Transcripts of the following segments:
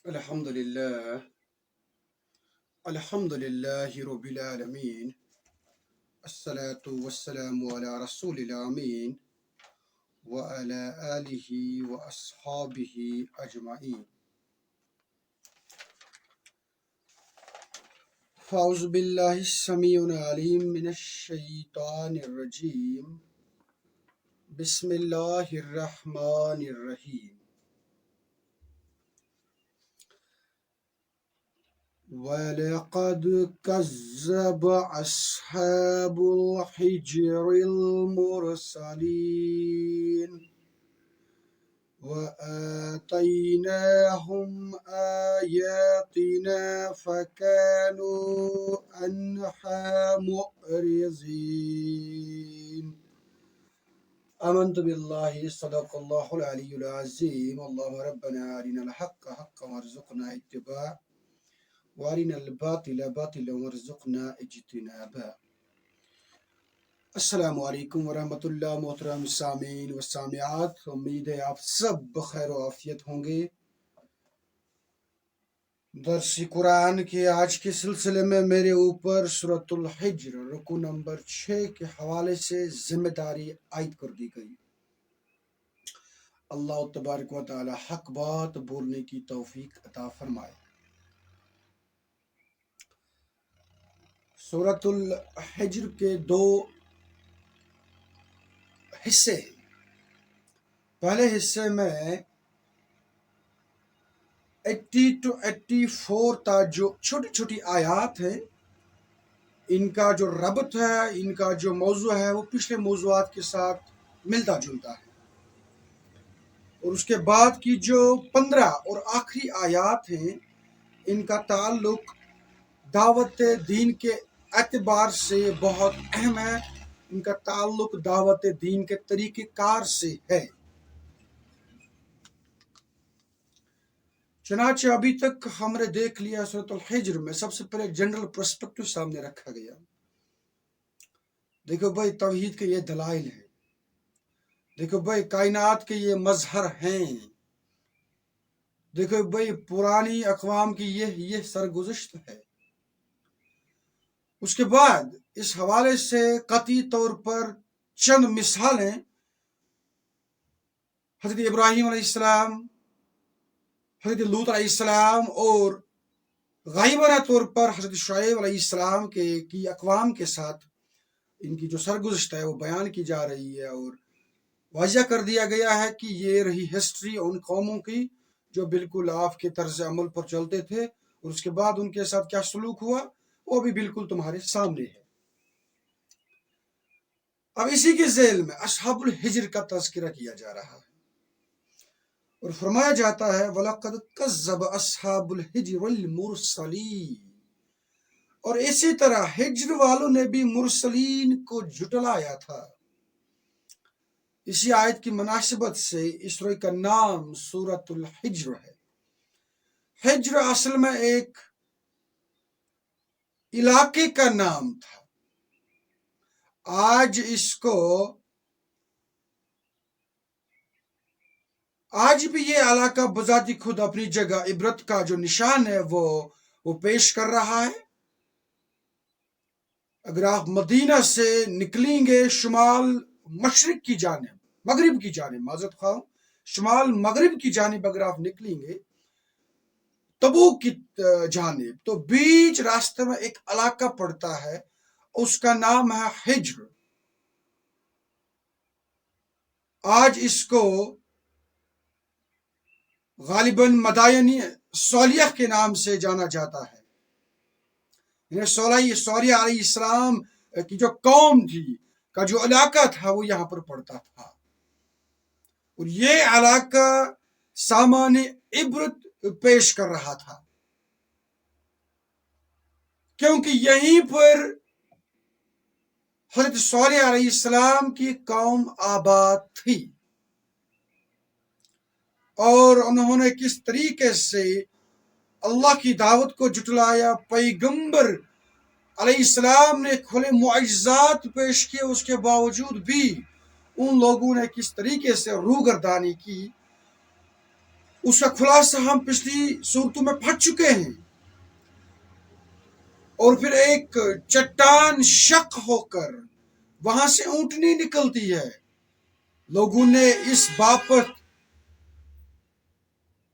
الحمد لله الحمد لله رب العالمين. الصلاة والسلام على رسول الأمين وعلى آله وأصحابه أجمعين. فأعوذ بالله السميع العليم من الشيطان الرجيم. بسم الله الرحمن الرحيم. ولقد كذب أصحاب الحجر المرسلين وآتيناهم آياتنا فكانوا عنها معرضين. آمنت بالله صدق الله العلي العظيم. اللهم ربنا أرنا الحق حقا وارزقنا اتباعه وارنا الباطل باطلا وارزقنا اجتنابه. السلام علیکم ورحمۃ اللہ. محترم سامعین و سامعات، امید ہے آپ سب بخیر و عافیت ہوں گے. درس قرآن کے آج کے سلسلے میں میرے اوپر سورۃ الحجر رکوع نمبر 6 کے حوالے سے ذمہ داری عائد کر دی گئی. اللہ تبارک و تعالی حق بات بولنے کی توفیق عطا فرمائے. سورۃ الحجر کے دو حصے ہیں. پہلے حصے میں 80 to 84 تک جو چھوٹی چھوٹی آیات ہیں، ان کا جو ربط ہے، ان کا جو موضوع ہے، وہ پچھلے موضوعات کے ساتھ ملتا جلتا ہے. اور اس کے بعد کی جو 15 اور آخری آیات ہیں، ان کا تعلق دعوت دین کے اعتبار سے بہت اہم ہے. ان کا تعلق دعوت دین کے طریقہ کار سے ہے. چنانچہ ابھی تک ہم نے دیکھ لیا سورۃ الحجر میں سب سے پہلے جنرل پرسپیکٹو سامنے رکھا گیا. دیکھو بھائی، توحید کے یہ دلائل ہیں. دیکھو بھائی، کائنات کے یہ مظہر ہیں. دیکھو بھائی، پرانی اقوام کی یہ سرگزشت ہے. اس کے بعد اس حوالے سے قطعی طور پر چند مثالیں حضرت ابراہیم علیہ السلام، حضرت لوط علیہ السلام اور غائبانہ طور پر حضرت شعیب علیہ السلام کی اقوام کے ساتھ ان کی جو سرگزشت ہے وہ بیان کی جا رہی ہے، اور واضح کر دیا گیا ہے کہ یہ رہی ہسٹری ان قوموں کی جو بالکل آپ کے طرز عمل پر چلتے تھے، اور اس کے بعد ان کے ساتھ کیا سلوک ہوا وہ بھی بالکل تمہارے سامنے ہے. اب اسی کے ذیل میں اصحاب الحجر کا تذکرہ کیا جا رہا ہے، اور فرمایا جاتا ہے وَلَقَدْ كَذَّبَ أَصْحَابُ الْحِجْرِ الْمُرْسَلِينَ. اور اسی طرح ہجر والوں نے بھی مرسلین کو جھٹلایا تھا. اسی آیت کی مناسبت سے اس سورہ کا نام سورۃ الحجر ہے. حجر اصل میں ایک علاقے کا نام تھا. آج بھی یہ علاقہ بذات خود اپنی جگہ عبرت کا جو نشان ہے وہ پیش کر رہا ہے. اگر آپ مدینہ سے نکلیں گے شمال مشرق کی جانب، مغرب کی جانب، معذرت خواہ، شمال مغرب کی جانب اگر آپ نکلیں گے تبوک کی جانب، تو بیچ راستے میں ایک علاقہ پڑتا ہے، اس کا نام ہے حجر. آج اس کو غالباً مدائن صالحہ کے نام سے جانا جاتا ہے. صالح علیہ السلام کی جو قوم تھی کا جو علاقہ تھا وہ یہاں پر پڑتا تھا، اور یہ علاقہ سامان عبرت پیش کر رہا تھا، کیونکہ یہیں پر حضرت صالح علیہ السلام کی قوم آباد تھی، اور انہوں نے کس طریقے سے اللہ کی دعوت کو جھٹلایا. پیغمبر علیہ السلام نے کھلے معجزات پیش کیے، اس کے باوجود بھی ان لوگوں نے کس طریقے سے روگردانی کی. اس کا خلاصہ ہم پچھلی صورتوں میں پڑھ چکے ہیں. اور پھر ایک چٹان شق ہو کر وہاں سے اونٹنی نکلتی ہے. لوگوں نے اس بابت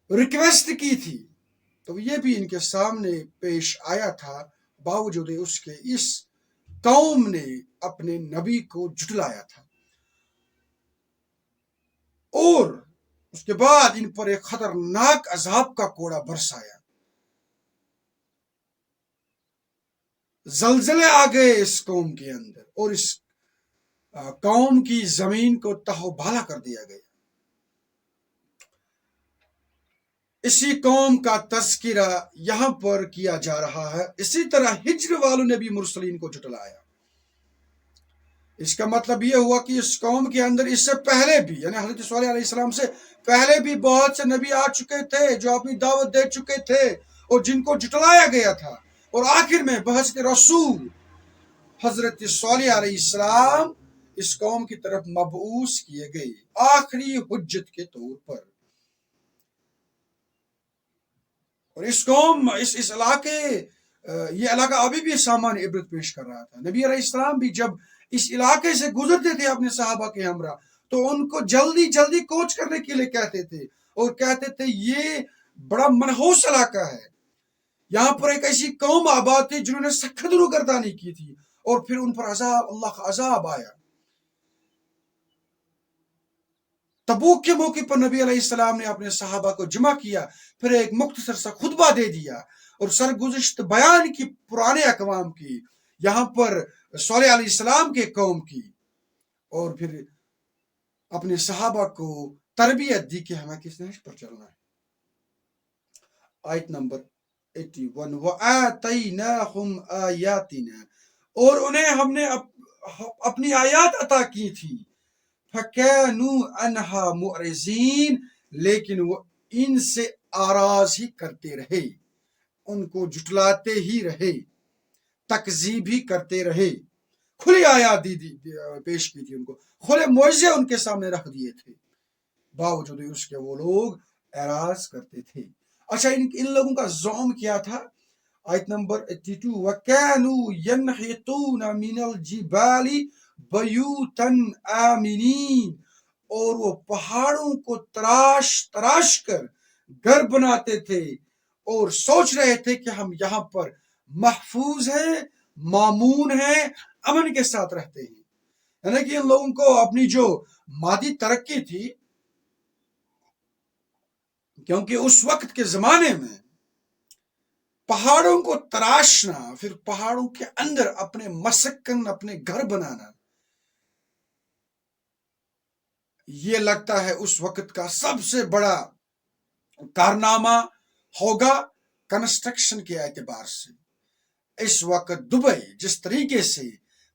ریکویسٹ کی تھی تو یہ بھی ان کے سامنے پیش آیا تھا. باوجود اس کے اس قوم نے اپنے نبی کو جھٹلایا تھا اور اس کے بعد ان پر ایک خطرناک عذاب کا کوڑا برسایا. زلزلے آ گئے اس قوم کے اندر اور اس قوم کی زمین کو تہو بھالا کر دیا گیا. اسی قوم کا تذکرہ یہاں پر کیا جا رہا ہے. اسی طرح ہجر والوں نے بھی مرسلین کو جھٹلایا. اس کا مطلب یہ ہوا کہ اس قوم کے اندر اس سے پہلے بھی یعنی حضرت صالح علیہ السلام سے پہلے بھی بہت سے نبی آ چکے تھے جو اپنی دعوت دے چکے تھے اور جن کو جھٹلایا گیا تھا. اور آخر میں بحث رسول حضرت صالح علیہ السلام اس قوم کی طرف مبعوث کیے گئے آخری حجت کے طور پر. اور اس قوم اس علاقے یہ علاقہ ابھی بھی سامان عبرت پیش کر رہا تھا. نبی علیہ السلام بھی جب اس علاقے سے گزرتے تھے اپنے صحابہ کے ہمراہ تو ان کو جلدی جلدی کوچ کرنے کے لیے کہتے تھے اور کہتے تھے یہ بڑا منحوس علاقہ ہے. یہاں پر ایک ایسی قوم آباد تھی جنہوں نے سخت روگردانی کی تھی اور پھر ان پر عذاب اللہ کا عذاب آیا. تبوک کے موقع پر نبی علیہ السلام نے اپنے صحابہ کو جمع کیا پھر ایک مختصر سا خطبہ دے دیا اور سرگزشت بیان کی پرانے اقوام کی یہاں پر صالح علیہ السلام کے قوم کی اور پھر اپنے صحابہ کو تربیت دی کہ ہمیں کس نہج پر چلنا ہے. آیت نمبر 81 وَآتَيْنَاهُمْ آیَاتِنَا اور انہیں ہم نے اپنی آیات عطا کی تھی. فَكَانُوا عَنْهَا مُعْرِضِينَ لیکن وہ ان سے آراز ہی کرتے رہے ان کو جھٹلاتے ہی رہے تکذیب ہی کرتے رہے. کھلی آیات پیش کی تھی ان کو کھلے معجزے ان کے سامنے رکھ دیے تھے باوجود اس کے وہ لوگ اعراض کرتے تھے. اچھا ان لوگوں کا زعم کیا تھا. آیت نمبر 82 وَكَانُوا يَنْحِتُونَ مِنَ الْجِبَالِ بَيُوتًا آمِنِينَ اور وہ پہاڑوں کو تراش تراش کر گھر بناتے تھے اور سوچ رہے تھے کہ ہم یہاں پر محفوظ ہیں مامون ہیں امن کے ساتھ رہتے ہیں. یعنی کہ ان لوگوں کو اپنی جو مادی ترقی تھی کیونکہ اس وقت کے زمانے میں پہاڑوں کو تراشنا پھر پہاڑوں کے اندر اپنے مسکن اپنے گھر بنانا یہ لگتا ہے اس وقت کا سب سے بڑا کارنامہ ہوگا کنسٹرکشن کے اعتبار سے. اس وقت دبئی جس طریقے سے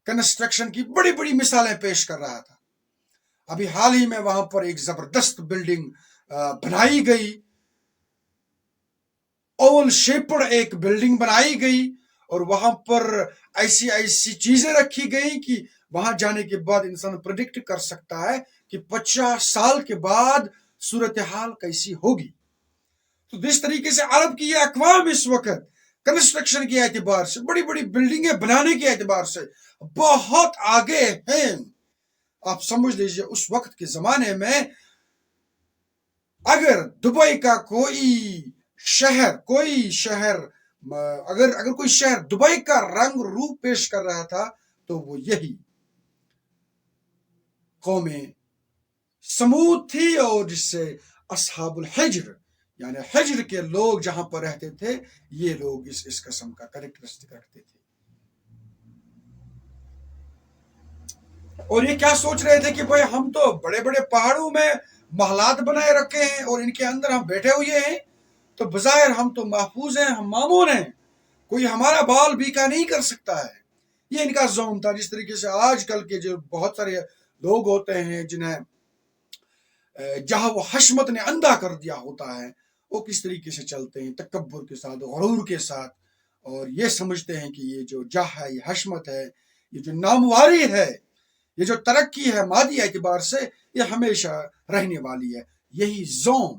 کنسٹرکشن کی بڑی بڑی مثالیں پیش کر رہا تھا ابھی حال ہی میں وہاں پر ایک زبردست بلڈنگ بنائی گئی اول شیپڈ ایک بلڈنگ بنائی گئی اور وہاں پر ایسی ایسی چیزیں رکھی گئی کہ وہاں جانے کے بعد انسان پریڈکٹ کر سکتا ہے کہ 50 سال کے بعد صورتحال کیسی ہوگی. تو جس طریقے سے عرب کی یہ اقوام اس وقت کنسٹرکشن کے اعتبار سے بڑی بڑی بلڈنگیں بنانے کے اعتبار سے بہت آگے ہیں. آپ سمجھ لیجیے اس وقت کے زمانے میں اگر دبئی کا کوئی شہر اگر کوئی شہر دبئی کا رنگ روپ پیش کر رہا تھا تو وہ یہی قوم سمود تھی اور جس سے اصحاب الحجر یعنی حجر کے لوگ جہاں پر رہتے تھے یہ لوگ اس قسم کا کریکٹرسٹک رکھتے تھے. اور یہ کیا سوچ رہے تھے کہ بھائی ہم تو بڑے بڑے پہاڑوں میں محلات بنائے رکھے ہیں اور ان کے اندر ہم بیٹھے ہوئے ہیں تو بظاہر ہم تو محفوظ ہیں ہم مامون ہیں کوئی ہمارا بال بیکا نہیں کر سکتا ہے. یہ ان کا زوم تھا. جس طریقے سے آج کل کے جو بہت سارے لوگ ہوتے ہیں جنہیں جہاں وہ حشمت نے اندھا کر دیا ہوتا ہے وہ کس طریقے سے چلتے ہیں تکبر کے ساتھ غرور کے ساتھ اور یہ سمجھتے ہیں کہ یہ جو جاہ ہے یہ حشمت ہے یہ جو نامواری ہے یہ جو ترقی ہے مادی اعتبار سے یہ ہمیشہ رہنے والی ہے. یہی زوم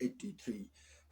83,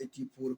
84,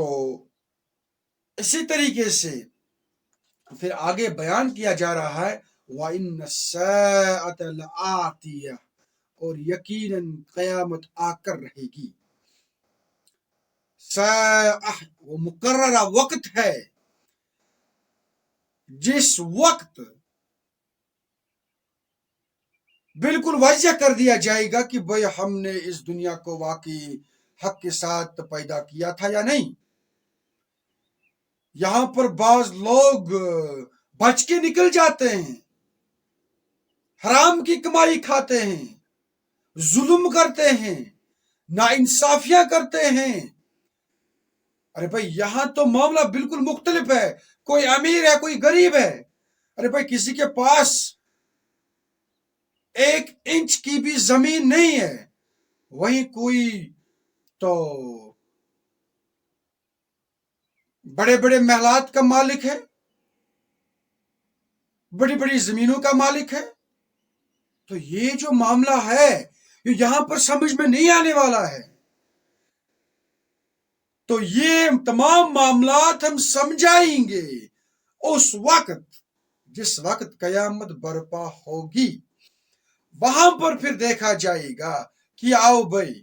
تو اسی طریقے سے پھر آگے بیان کیا جا رہا ہے وَإِنَّ السَّاعَةَ لَآتِيَةٌ، اور یقیناً قیامت آ کر رہے گی. ساعہ وہ مقررہ وقت ہے جس وقت بالکل واضح کر دیا جائے گا کہ بھئی ہم نے اس دنیا کو واقعی حق کے ساتھ پیدا کیا تھا یا نہیں. یہاں پر بعض لوگ بچ کے نکل جاتے ہیں، حرام کی کمائی کھاتے ہیں، ظلم کرتے ہیں، ناانصافیاں کرتے ہیں. ارے بھائی یہاں تو معاملہ بالکل مختلف ہے. کوئی امیر ہے، کوئی غریب ہے. ارے بھائی کسی کے پاس 1 انچ کی بھی زمین نہیں ہے، وہیں کوئی تو بڑے بڑے محلات کا مالک ہے، بڑی بڑی زمینوں کا مالک ہے. تو یہ جو معاملہ ہے یہ یہاں پر سمجھ میں نہیں آنے والا ہے. تو یہ تمام معاملات ہم سمجھائیں گے اس وقت جس وقت قیامت برپا ہوگی. وہاں پر پھر دیکھا جائے گا کہ آؤ بھائی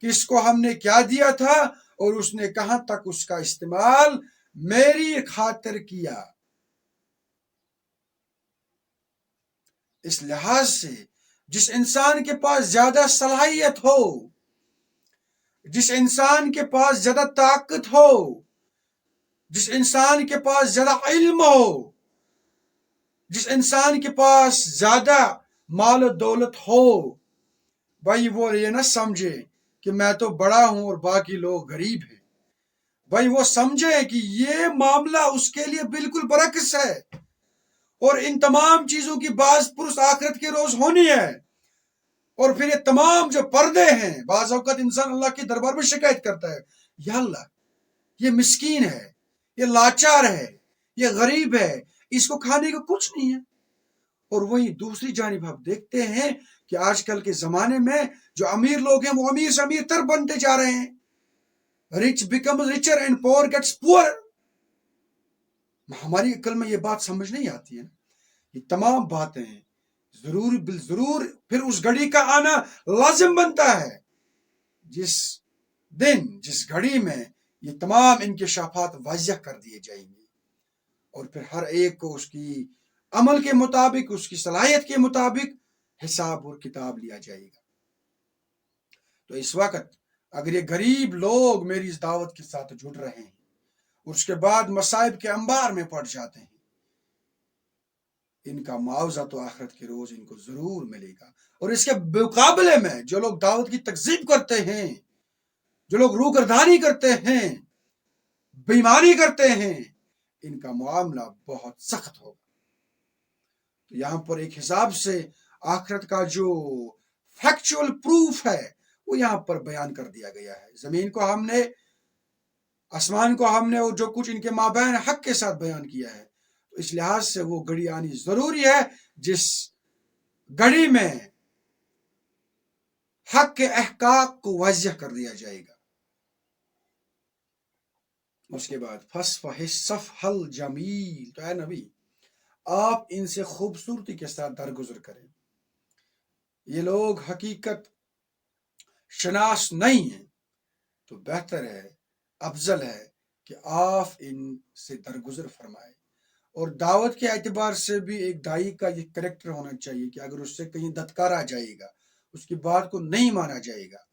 کس کو ہم نے کیا دیا تھا اور اس نے کہاں تک اس کا استعمال میری خاطر کیا. اس لحاظ سے جس انسان کے پاس زیادہ صلاحیت ہو، جس انسان کے پاس زیادہ طاقت ہو، جس انسان کے پاس زیادہ علم ہو، جس انسان کے پاس زیادہ مال و دولت ہو، بھائی وہ یہ نہ سمجھے کہ میں تو بڑا ہوں اور باقی لوگ غریب ہیں. بھائی وہ سمجھے کہ یہ معاملہ اس کے لیے بالکل برعکس ہے، اور ان تمام چیزوں کی باز پرس آخرت کے روز ہونی ہے. اور پھر یہ تمام جو پردے ہیں، بعض اوقات انسان اللہ کے دربار میں شکایت کرتا ہے، یا اللہ یہ مسکین ہے، یہ لاچار ہے، یہ غریب ہے، اس کو کھانے کو کچھ نہیں ہے. اور وہیں دوسری جانب آپ دیکھتے ہیں کہ آج کل کے زمانے میں جو امیر لوگ ہیں وہ امیر سے امیر تر بنتے جا رہے ہیں. رچ بیکمز ریچر اینڈ پور گیٹس پور. ہماری عقل میں یہ بات سمجھ نہیں آتی ہے. یہ تمام باتیں ضرور بالضرور پھر اس گھڑی کا آنا لازم بنتا ہے جس دن جس گھڑی میں یہ تمام انکشافات واضح کر دیے جائیں گے، اور پھر ہر ایک کو اس کی عمل کے مطابق، اس کی صلاحیت کے مطابق حساب اور کتاب لیا جائے گا. تو اس وقت اگر یہ غریب لوگ میری اس دعوت کے ساتھ جڑ رہے ہیں اور اس کے بعد مصائب کے انبار میں پڑ جاتے ہیں، ان کا معاوضہ تو آخرت کے روز ان کو ضرور ملے گا. اور اس کے مقابلے میں جو لوگ دعوت کی تکذیب کرتے ہیں، جو لوگ روگردانی کرتے ہیں، بیماری کرتے ہیں، ان کا معاملہ بہت سخت ہوگا. تو یہاں پر ایک حساب سے آخرت کا جو فیکچول پروف ہے وہ یہاں پر بیان کر دیا گیا ہے. زمین کو ہم نے، آسمان کو ہم نے، اور جو کچھ ان کے مابین حق کے ساتھ بیان کیا ہے. تو اس لحاظ سے وہ گھڑی آنی ضروری ہے جس گھڑی میں حق کے احقاق کو واضح کر دیا جائے گا. اس کے بعد فصفح الصفح الجمیل، تو اے نبی آپ ان سے خوبصورتی کے ساتھ درگزر کریں. یہ لوگ حقیقت شناس نہیں ہیں، تو بہتر ہے، افضل ہے کہ آپ ان سے درگزر فرمائیں. اور دعوت کے اعتبار سے بھی ایک دائی کا یہ کریکٹر ہونا چاہیے کہ اگر اس سے کہیں دھتکارا جائے گا، اس کی بات کو نہیں مانا جائے گا،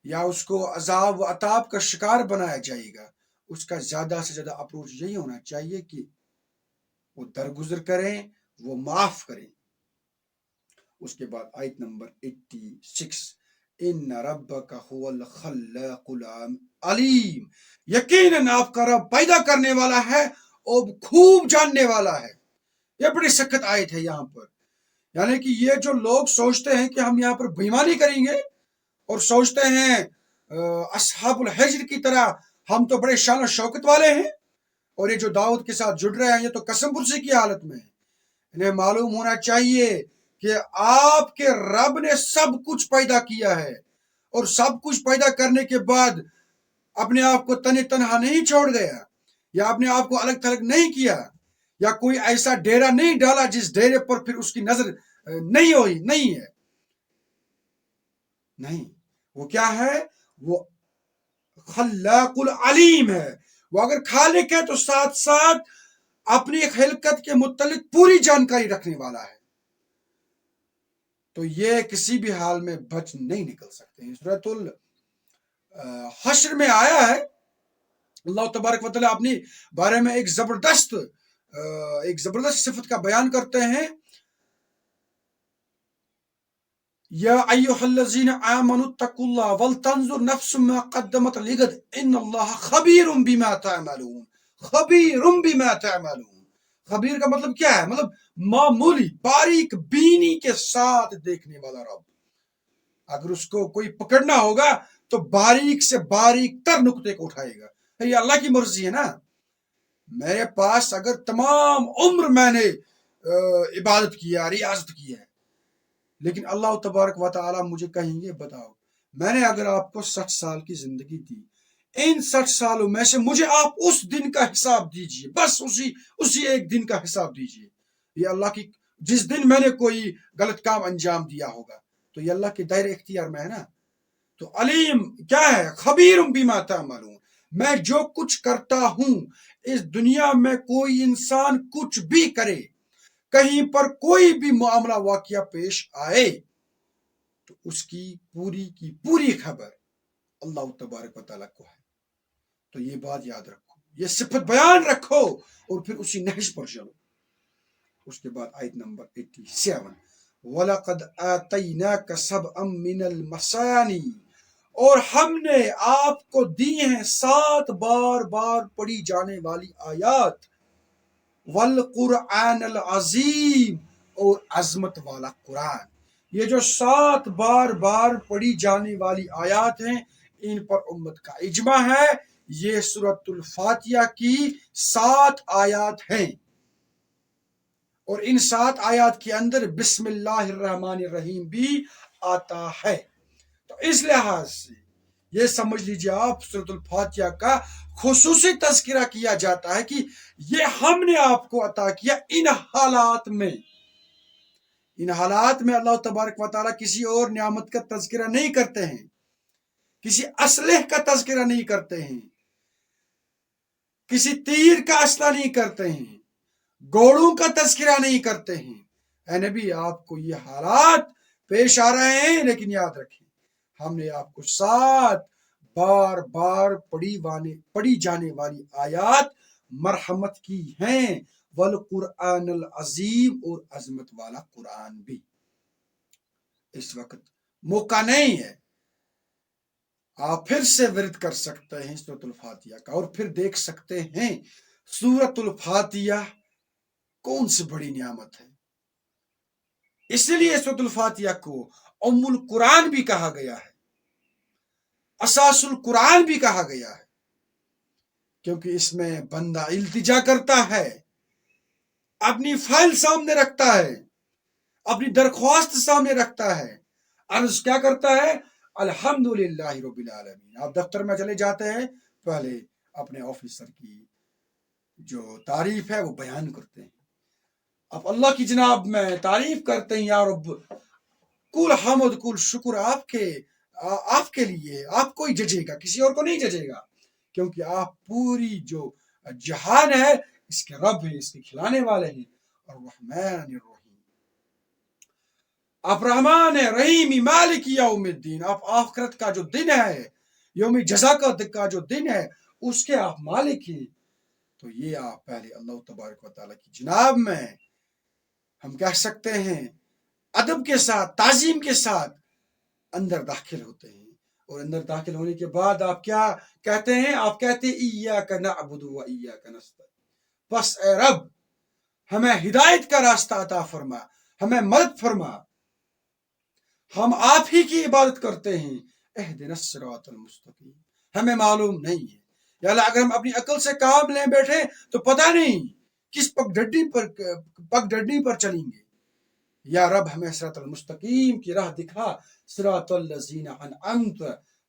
یا اس کو عذاب و عطاب کا شکار بنایا جائے گا، اس کا زیادہ سے زیادہ اپروچ یہی ہونا چاہیے کہ وہ درگزر کریں، وہ معاف کریں. اس کے بعد آیت نمبر 86، ان ربک هو الخلاق العلیم، یقیناً آپ کا رب پیدا کرنے والا ہے اور خوب جاننے والا ہے. یہ بڑی سخت آیت ہے یہاں پر. یعنی کہ یہ جو لوگ سوچتے ہیں کہ ہم یہاں پر بےایمانی کریں گے اور سوچتے ہیں اصحاب الحجر کی طرح ہم تو بڑے شان و شوکت والے ہیں، اور یہ جو دعوت کے ساتھ جڑ رہے ہیں یہ تو قسم پرسی کی حالت میں ہے. انہیں معلوم ہونا چاہیے کہ آپ کے رب نے سب کچھ پیدا کیا ہے، اور سب کچھ پیدا کرنے کے بعد اپنے آپ کو تنہا نہیں چھوڑ گیا، یا اپنے آپ کو الگ تھلگ نہیں کیا، یا کوئی ایسا ڈیرا نہیں ڈالا جس ڈیرے پر پھر اس کی نظر نہیں ہوئی، نہیں ہے، نہیں، وہ کیا ہے؟ وہ خلاق العلیم ہے۔ وہ اگر خالق ہے تو ساتھ ساتھ اپنی خلقت کے متعلق پوری جانکاری رکھنے والا ہے، تو یہ کسی بھی حال میں بچ نہیں نکل سکتے۔ سورۃ الحشر میں آیا ہے، اللہ تبارک و تعالیٰ اپنی بارے میں ایک زبردست صفت کا بیان کرتے ہیں، یا ایھا الذین آمنوا اتقوا اللہ ولتنظر نفس ما قدمت لغد ان اللہ خبیر بما تعملون۔ خبیر بما تعملون، خبیر کا مطلب کیا ہے؟ مطلب معمولی باریک بینی کے ساتھ دیکھنے والا رب۔ اگر اس کو کوئی پکڑنا ہوگا تو باریک سے باریک تر نقطے کو اٹھائے گا۔ یہ اللہ کی مرضی ہے نا۔ میرے پاس اگر تمام عمر میں نے عبادت کیا، ریاضت کی ہے، لیکن اللہ تبارک و تعالیٰ مجھے کہیں گے بتاؤ، میں نے اگر آپ کو 60 سال کی زندگی دی، ان 60 سالوں میں سے مجھے آپ اس دن کا حساب دیجئے، بس اسی ایک دن کا حساب دیجئے۔ یہ اللہ کی، جس دن میں نے کوئی غلط کام انجام دیا ہوگا تو یہ اللہ کے دائرے اختیار میں ہے نا۔ تو علیم کیا ہے؟ خبیر بما تعملون، میں جو کچھ کرتا ہوں، اس دنیا میں کوئی انسان کچھ بھی کرے، کہیں پر کوئی بھی معاملہ واقعہ پیش آئے تو اس کی پوری خبر اللہ تبارک و تعالیٰ کو ہے۔ تو یہ بات یاد رکھو، یہ صفت بیان رکھو اور پھر اسی نہج پر چلو۔ اس کے بعد آیت نمبر 87، وَلَقَدْ آتَيْنَاكَ سَبْعًا مِّنَ الْمَثَانِي، اور ہم نے آپ کو دی ہیں 7 بار بار پڑھی جانے والی آیات، وَالْقُرْآنَ الْعَظِيمِ، اور عظمت والا قرآن۔ یہ جو 7 بار بار پڑھی جانے والی آیات ہیں، ان پر امت کا اجماع ہے۔ یہ سورۃ الفاتحہ کی 7 آیات ہیں، اور ان 7 آیات کے اندر بسم اللہ الرحمن الرحیم بھی آتا ہے۔ تو اس لحاظ سے یہ سمجھ لیجیے آپ، سورۃ الفاتحہ کا خصوصی تذکرہ کیا جاتا ہے کہ یہ ہم نے آپ کو عطا کیا ان حالات میں۔ ان حالات میں اللہ تبارک و تعالیٰ کسی اور نعمت کا تذکرہ نہیں کرتے ہیں، کسی اسلحے کا تذکرہ نہیں کرتے ہیں، کسی تیر کا اسلحہ نہیں کرتے ہیں، گھوڑوں کا تذکرہ نہیں کرتے ہیں۔ اے نبی، آپ کو یہ حالات پیش آ رہے ہیں، لیکن یاد رکھیں ہم نے آپ کو 7 بار بار پڑھی جانے والی آیات مرحمت کی ہیں، والقرآن العظیم، اور عظمت والا قرآن بھی۔ اس وقت موقع نہیں ہے، آپ پھر سے ورد کر سکتے ہیں سورۃ الفاتحہ کا، اور پھر دیکھ سکتے ہیں سورۃ الفاتحہ کون سی بڑی نعمت ہے۔ اس لیے سورۃ الفاتحہ کو ام القرآن بھی کہا گیا ہے، اساس القرآن بھی کہا گیا ہے، کیونکہ اس میں بندہ التجا کرتا ہے، اپنی فائل سامنے رکھتا ہے، اپنی درخواست سامنے رکھتا ہے، عرض کیا کرتا ہے؟ الحمدللہ رب العالمین۔ آپ دفتر میں چلے جاتے ہیں، پہلے اپنے آفیسر کی جو تعریف ہے وہ بیان کرتے ہیں، آپ اللہ کی جناب میں تعریف کرتے ہیں، یا رب کل حمد کل شکر آپ کے لیے، آپ کو ہی ججے گا، کسی اور کو نہیں ججے گا، کیونکہ آپ پوری جو جہان ہے اس کے رب ہیں، اس کے کھلانے والے ہیں، الرحمن الرحیم، آپ رحمان رحیم مالک یوم الدین، آپ آخرت کا جو دن ہے، یوم جزا کا جو دن ہے، اس کے آپ مالک ہیں۔ تو یہ آپ پہلے اللہ تبارک و تعالیٰ کی جناب میں ہم کہہ سکتے ہیں ادب کے ساتھ، تعظیم کے ساتھ اندر داخل ہوتے ہیں، اور اندر داخل ہونے کے بعد آپ کیا کہتے ہیں؟ آپ کہتے ہیں ایاک نعبد و ایاک نستعین، بس اے رب ہمیں ہدایت کا راستہ عطا فرما، ہمیں مدد فرما، ہم آپ ہی کی عبادت کرتے ہیں، اہدنا الصراط المستقیم۔ ہمیں معلوم نہیں ہے یا اللہ، اگر ہم اپنی عقل سے کام لیں بیٹھے تو پتہ نہیں کس پگڈنڈی پر چلیں گے۔ یا رب ہمیں صراط المستقیم کی راہ دکھا، صراط الذین انعمت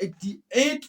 88